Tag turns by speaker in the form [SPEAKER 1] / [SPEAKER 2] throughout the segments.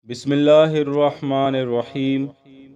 [SPEAKER 1] بسم اللہ الرحمن الرحیم۔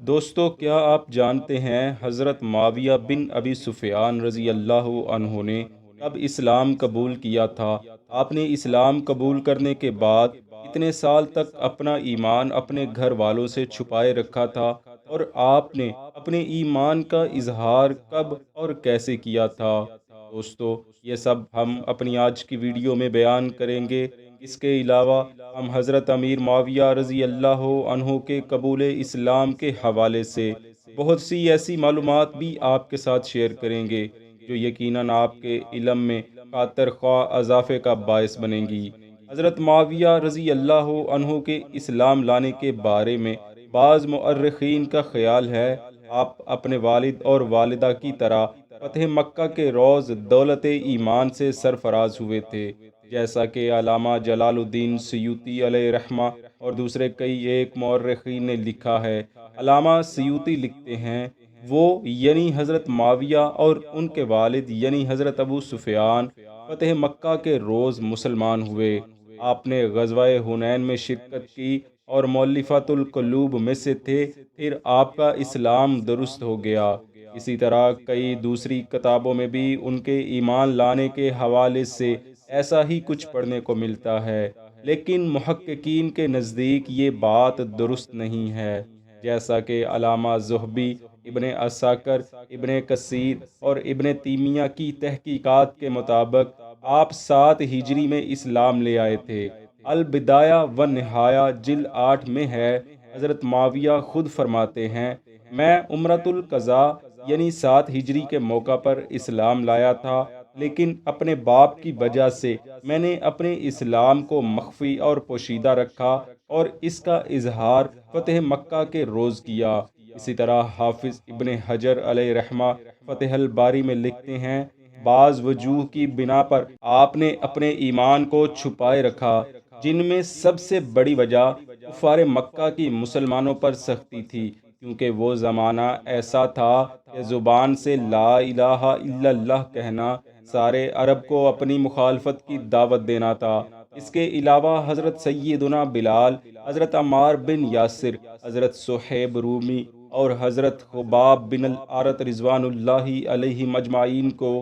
[SPEAKER 1] دوستو، کیا آپ جانتے ہیں حضرت معاویہ بن ابی سفیان رضی اللہ عنہ نے کب اسلام قبول کیا تھا؟ آپ نے اسلام قبول کرنے کے بعد کتنے سال تک اپنا ایمان اپنے گھر والوں سے چھپائے رکھا تھا، اور آپ نے اپنے ایمان کا اظہار کب اور کیسے کیا تھا؟ دوستو، یہ سب ہم اپنی آج کی ویڈیو میں بیان کریں گے۔ اس کے علاوہ ہم حضرت امیر معاویہ رضی اللہ عنہ کے قبول اسلام کے حوالے سے بہت سی ایسی معلومات بھی آپ کے ساتھ شیئر کریں گے جو یقیناً آپ کے علم میں خاطر خواہ اضافے کا باعث بنیں گی۔ حضرت معاویہ رضی اللہ عنہ کے اسلام لانے کے بارے میں بعض مؤرخین کا خیال ہے آپ اپنے والد اور والدہ کی طرح فتح مکہ کے روز دولت ایمان سے سرفراز ہوئے تھے، جیسا کہ علامہ جلال الدین سیوطی علیہ رحمہ اور دوسرے کئی ایک مورخین نے لکھا ہے۔ علامہ سیوطی لکھتے ہیں، وہ یعنی حضرت معاویہ اور ان کے والد یعنی حضرت ابو سفیان فتح مکہ کے روز مسلمان ہوئے۔ آپ نے غزوہ حنین میں شرکت کی اور مؤلفۃ القلوب میں سے تھے، پھر آپ کا اسلام درست ہو گیا۔ اسی طرح کئی دوسری کتابوں میں بھی ان کے ایمان لانے کے حوالے سے ایسا ہی کچھ پڑھنے کو ملتا ہے، لیکن محققین کے نزدیک یہ بات درست نہیں ہے، جیسا کہ علامہ ذہبی، ابن عساکر، ابن کثیر اور ابن تیمیہ کی تحقیقات کے مطابق آپ 7 ہجری میں اسلام لے آئے تھے۔ البدایہ و نہایہ جلد 8 میں ہے۔ حضرت معاویہ خود فرماتے ہیں، میں عمرۃ القضاء یعنی 7 ہجری کے موقع پر اسلام لایا تھا، لیکن اپنے باپ کی وجہ سے میں نے اپنے اسلام کو مخفی اور پوشیدہ رکھا اور اس کا اظہار فتح مکہ کے روز کیا۔ اسی طرح حافظ ابن حجر علیہ رحمہ فتح الباری میں لکھتے ہیں، بعض وجوہ کی بنا پر آپ نے اپنے ایمان کو چھپائے رکھا، جن میں سب سے بڑی وجہ کفار مکہ کی مسلمانوں پر سختی تھی، کیونکہ وہ زمانہ ایسا تھا کہ زبان سے لا الہ الا اللہ کہنا سارے عرب کو اپنی مخالفت کی دعوت دینا تھا۔ اس کے علاوہ حضرت سیدنا بلال، حضرت عمار بن یاسر، حضرت صہیب رومی اور حضرت خباب بن الارت رضوان اللہ علیہ مجمعین کو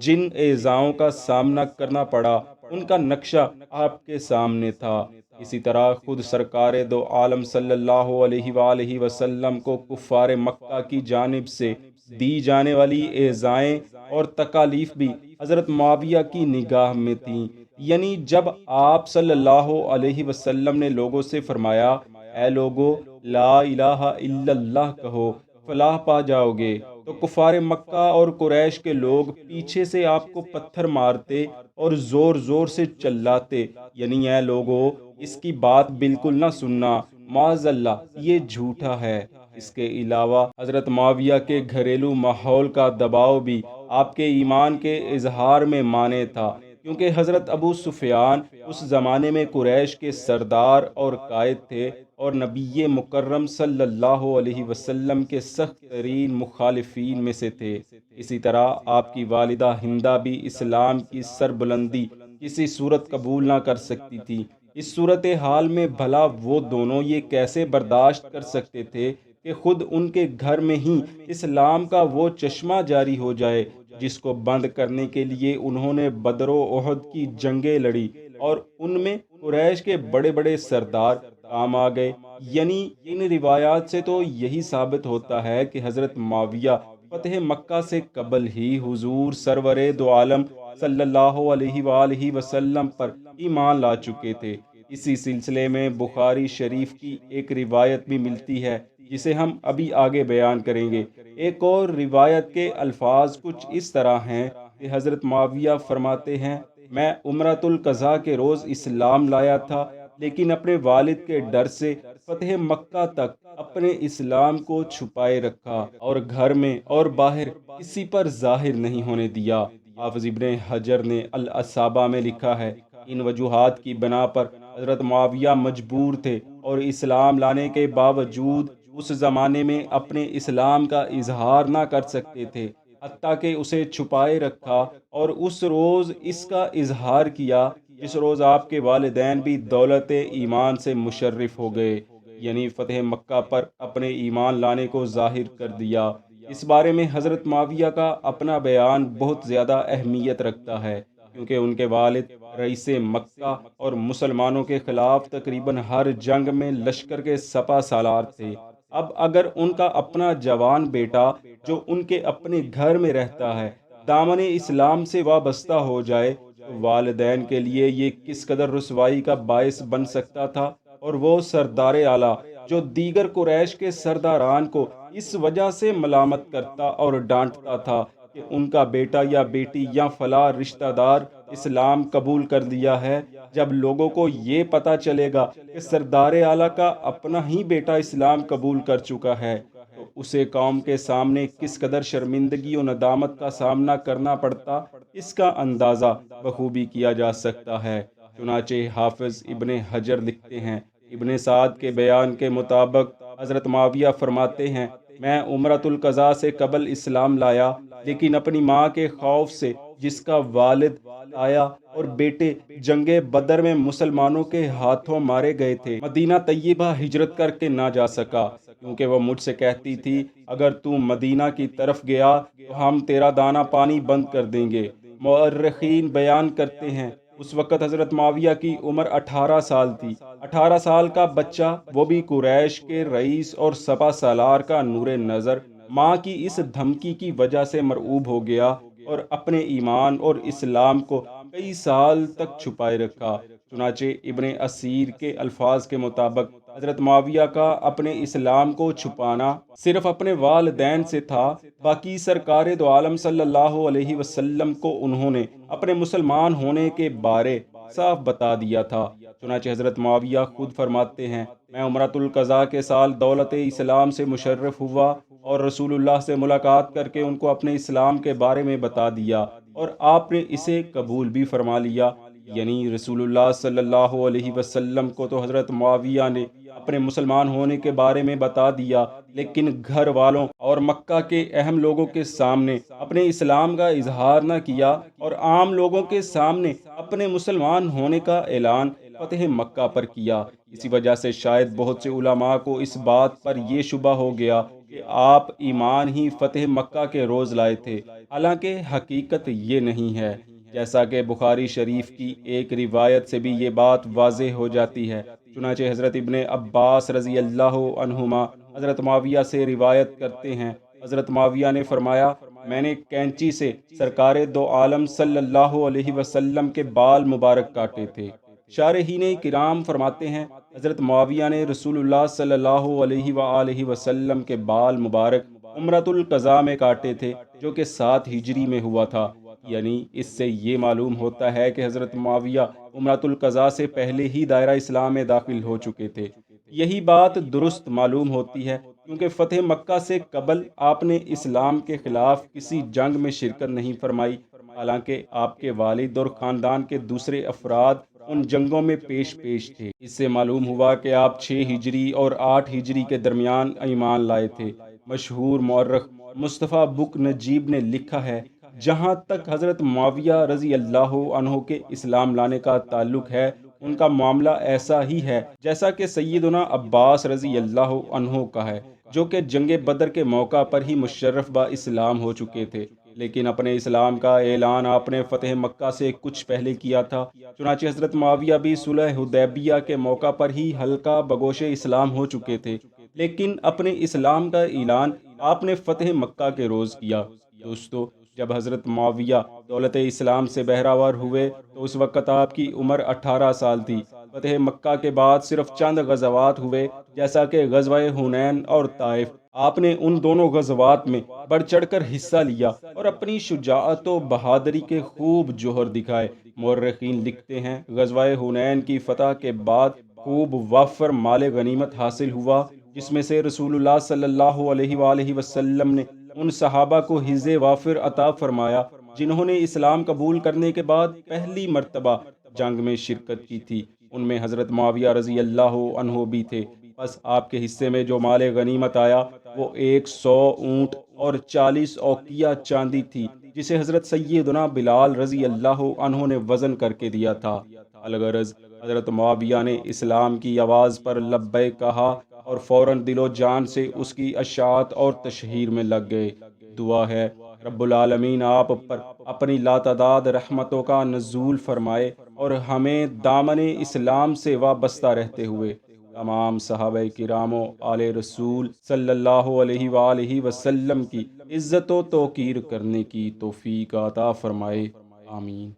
[SPEAKER 1] جن ایذاؤں کا سامنا کرنا پڑا، ان کا نقشہ آپ کے سامنے تھا۔ اسی طرح خود سرکار دو عالم صلی اللہ علیہ وآلہ وسلم کو کفار مکہ کی جانب سے دی جانے والی ایذائیں اور تکالیف بھی حضرت معاویہ کی نگاہ میں تھیں، یعنی جب آپ صلی اللہ علیہ وسلم نے لوگوں سے فرمایا، اے لوگو، لا الہ الا اللہ کہو، فلاح پا جاؤ گے، تو کفار مکہ اور قریش کے لوگ پیچھے سے آپ کو پتھر مارتے اور زور زور سے چلاتے، یعنی اے لوگو، اس کی بات بالکل نہ سننا، معاذ اللہ، یہ جھوٹا ہے۔ اس کے علاوہ حضرت معاویہ کے گھریلو ماحول کا دباؤ بھی آپ کے ایمان کے اظہار میں مانع تھا، کیونکہ حضرت ابو سفیان اس زمانے میں قریش کے سردار اور قائد تھے اور نبی مکرم صلی اللہ علیہ وسلم کے سخت ترین مخالفین میں سے تھے۔ اسی طرح آپ کی والدہ ہندہ بھی اسلام کی سربلندی کسی صورت قبول نہ کر سکتی تھی۔ اس صورتحال میں بھلا وہ دونوں یہ کیسے برداشت کر سکتے تھے کہ خود ان کے گھر میں ہی اسلام کا وہ چشمہ جاری ہو جائے جس کو بند کرنے کے لیے انہوں نے بدر و احد کی جنگیں لڑی، اور ان میں قریش کے بڑے بڑے سردار کام آ گئے۔ یعنی ان روایات سے تو یہی ثابت ہوتا ہے کہ حضرت معاویہ فتح مکہ سے قبل ہی حضور سرور دو عالم صلی اللہ علیہ وآلہ وسلم پر ایمان لا چکے تھے۔ اسی سلسلے میں بخاری شریف کی ایک روایت بھی ملتی ہے جسے ہم ابھی آگے بیان کریں گے۔ ایک اور روایت کے الفاظ کچھ اس طرح ہیں کہ حضرت معاویہ فرماتے ہیں، میں عمرۃ القضاء کے روز اسلام لایا تھا، لیکن اپنے والد کے ڈر سے فتح مکہ تک اپنے اسلام کو چھپائے رکھا اور گھر میں اور باہر کسی پر ظاہر نہیں ہونے دیا۔ حافظ ابن حجر نے الاصابہ میں لکھا ہے، ان وجوہات کی بنا پر حضرت معاویہ مجبور تھے اور اسلام لانے کے باوجود اس زمانے میں اپنے اسلام کا اظہار نہ کر سکتے تھے، حتیٰ کہ اسے چھپائے رکھا اور اس روز اس کا اظہار کیا جس روز آپ کے والدین بھی دولت ایمان سے مشرف ہو گئے۔ یعنی فتح مکہ پر اپنے ایمان لانے کو ظاہر کر دیا۔ اس بارے میں حضرت معاویہ کا اپنا بیان بہت زیادہ اہمیت رکھتا ہے، کیونکہ ان کے والد رئیس مکہ اور مسلمانوں کے خلاف تقریباً ہر جنگ میں لشکر کے سپہ سالار تھے۔ اب اگر ان کا اپنا جوان بیٹا جو ان کے اپنے گھر میں رہتا ہے دامن اسلام سے وابستہ ہو جائے تو والدین کے لیے یہ کس قدر رسوائی کا باعث بن سکتا تھا، اور وہ سردار اعلیٰ جو دیگر قریش کے سرداران کو اس وجہ سے ملامت کرتا اور ڈانٹتا تھا کہ ان کا بیٹا یا بیٹی یا فلاں رشتہ دار اسلام قبول کر لیا ہے، جب لوگوں کو یہ پتہ چلے گا کہ سردار اعلیٰ کا اپنا ہی بیٹا اسلام قبول کر چکا ہے تو اسے قوم کے سامنے کس قدر شرمندگی و ندامت کا سامنا کرنا پڑتا، اس کا اندازہ بخوبی کیا جا سکتا ہے۔ چنانچہ حافظ ابن حجر لکھتے ہیں، ابن سعد کے بیان کے مطابق حضرت معاویہ فرماتے ہیں، میں عمرۃ القضاء سے قبل اسلام لایا، لیکن اپنی ماں کے خوف سے جس کا والد آیا اور بیٹے جنگ بدر میں مسلمانوں کے ہاتھوں مارے گئے تھے، مدینہ طیبہ ہجرت کر کے نہ جا سکا، کیونکہ وہ مجھ سے کہتی تھی اگر تو مدینہ کی طرف گیا تو ہم تیرا دانہ پانی بند کر دیں گے۔ مورخین بیان کرتے ہیں اس وقت حضرت معاویہ کی عمر 18 سال تھی۔ 18 سال کا بچہ، وہ بھی قریش کے رئیس اور سپہ سالار کا نور نظر، ماں کی اس دھمکی کی وجہ سے مرعوب ہو گیا اور اپنے ایمان اور اسلام کو کئی سال تک چھپائے رکھا۔ چنانچہ ابن اسیر کے الفاظ کے مطابق حضرت معاویہ کا اپنے اسلام کو چھپانا صرف اپنے والدین سے تھا، باقی سرکار دو عالم صلی اللہ علیہ وسلم کو انہوں نے اپنے مسلمان ہونے کے بارے صاف بتا دیا تھا۔ چنانچہ حضرت معاویہ خود فرماتے ہیں، میں عمرۃ القضاء کے سال دولت اسلام سے مشرف ہوا اور رسول اللہ سے ملاقات کر کے ان کو اپنے اسلام کے بارے میں بتا دیا اور آپ نے اسے قبول بھی فرما لیا۔ یعنی رسول اللہ صلی اللہ علیہ وسلم کو تو حضرت معاویہ نے اپنے مسلمان ہونے کے بارے میں بتا دیا، لیکن گھر والوں اور مکہ کے اہم لوگوں کے سامنے اپنے اسلام کا اظہار نہ کیا اور عام لوگوں کے سامنے اپنے مسلمان ہونے کا اعلان فتح مکہ پر کیا۔ اسی وجہ سے شاید بہت سے علماء کو اس بات پر یہ شبہ ہو گیا کہ آپ ایمان ہی فتح مکہ کے روز لائے تھے، حالانکہ حقیقت یہ نہیں ہے، جیسا کہ بخاری شریف کی ایک روایت سے بھی یہ بات واضح ہو جاتی ہے۔ چنانچہ حضرت ابن عباس رضی اللہ عنہما حضرت معاویہ سے روایت کرتے ہیں، حضرت معاویہ نے فرمایا، میں نے کینچی سے سرکار دو عالم صلی اللہ علیہ وسلم کے بال مبارک کاٹے تھے۔ شارحین کرام فرماتے ہیں، حضرت معاویہ نے رسول اللہ صلی اللہ علیہ وآلہ وسلم کے بال مبارک عمرۃ القضاء میں کاٹے تھے، جو کہ 7 ہجری میں ہوا تھا۔ یعنی اس سے یہ معلوم ہوتا ہے کہ حضرت معاویہ عمرۃ القضاء سے پہلے ہی دائرہ اسلام میں داخل ہو چکے تھے۔ یہی بات درست معلوم ہوتی ہے کیونکہ فتح مکہ سے قبل آپ نے اسلام کے خلاف کسی جنگ میں شرکت نہیں فرمائی، حالانکہ آپ کے والد اور خاندان کے دوسرے افراد ان جنگوں میں پیش تھے۔ اس سے معلوم ہوا کہ آپ 6 ہجری اور 8 ہجری کے درمیان ایمان لائے تھے۔ مشہور مورخ مصطفیٰ بک نجیب نے لکھا ہے، جہاں تک حضرت معاویہ رضی اللہ عنہ کے اسلام لانے کا تعلق ہے، ان کا معاملہ ایسا ہی ہے جیسا کہ سیدنا عباس رضی اللہ عنہ کا ہے، جو کہ جنگ بدر کے موقع پر ہی مشرف با اسلام ہو چکے تھے، لیکن اپنے اسلام کا اعلان آپ نے فتح مکہ سے کچھ پہلے کیا تھا۔ چنانچہ حضرت معاویہ بھی صلح حدیبیہ کے موقع پر ہی حلقہ بگوش اسلام ہو چکے تھے، لیکن اپنے اسلام کا اعلان آپ نے فتح مکہ کے روز کیا۔ دوستو، جب حضرت معاویہ دولت اسلام سے بہرہ ہوئے تو اس وقت آپ کی عمر 18 سال تھی۔ فتح مکہ کے بعد صرف چند غزوات ہوئے، جیسا کہ غزوہ حنین اور طائف۔ آپ نے ان دونوں غزوات میں بڑھ چڑھ کر حصہ لیا اور اپنی شجاعت و بہادری کے خوب جوہر دکھائے۔ مورخین لکھتے ہیں، غزوہ حنین کی فتح کے بعد خوب وافر مال غنیمت حاصل ہوا، جس میں سے رسول اللہ صلی اللہ علیہ وآلہ وسلم نے ان صحابہ کو حظ وافر عطا فرمایا جنہوں نے اسلام قبول کرنے کے بعد پہلی مرتبہ جنگ میں شرکت کی تھی۔ ان میں حضرت معاویہ رضی اللہ عنہ بھی تھے۔ بس آپ کے حصے میں جو مال غنیمت آیا وہ 100 اونٹ اور 40 اوقیہ چاندی تھی، جسے حضرت سیدنا بلال رضی اللہ عنہ نے وزن کر کے دیا تھا۔ الغرض حضرت معاویہ نے اسلام کی آواز پر لبیک کہا اور فوراً دل و جان سے اس کی اشاعت اور تشہیر میں لگ گئے۔ دعا ہے رب العالمین آپ پر اپنی لاتعداد رحمتوں کا نزول فرمائے اور ہمیں دامن اسلام سے وابستہ رہتے ہوئے تمام صحابہ کرام و آل رسول صلی اللہ علیہ وآلہ وسلم کی عزت و توقیر کرنے کی توفیق عطا فرمائے، آمین۔